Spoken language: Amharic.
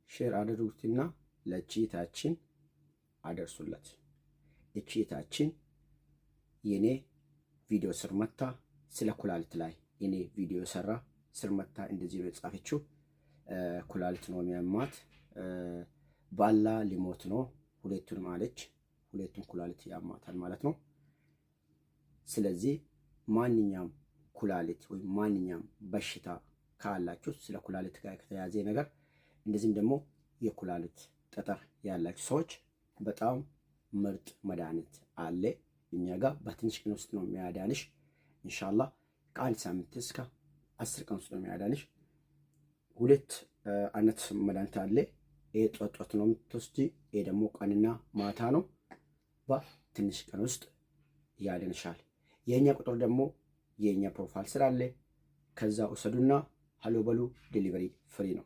ሼር አድርጉትና ለቺታችን አደርሱላት። እቺታችን የኔ ቪዲዮ ስር መታ ስለ ኩላሊት ላይ የኔ ቪዲዮ ሰራ ስር መታ እንደዚህ ነው ጻፈችው። ኩላሊት ነው የሚያማት ባላ ሊሞት ነው ሁለቱን ማለች። ሁለቱን ኩላሊት ያማታል ማለት ነው። ስለዚህ ማንኛውም ኩላሊት ወይ ማንኛውም በሽታ ካላችሁ ስለ ኩላሊት ጋር ከተያዘ ነገር እንደዚህም ደግሞ የኩላሊት ጠጠር ያላችሁ ሰዎች በጣም ምርጥ መድኃኒት አለ እኛ ጋር በትንሽ ቀን ውስጥ ነው የሚያዳንሽ። ኢንሻአላህ ከአንድ ሳምንት እስከ 10 ቀን ውስጥ ነው የሚያዳንሽ። ሁለት አይነት መድኃኒት አለ። ይሄ ጧት ነው የምትወስጂ፣ ይሄ ደግሞ ቀንና ማታ ነው። በትንሽ ቀን ውስጥ ያድንሻል። የኛ ቁጥር ደግሞ የኛ ፕሮፋይል ስላለ ከዛ ወሰዱና ሀሎ በሉ ዴሊቨሪ ፍሪ ነው።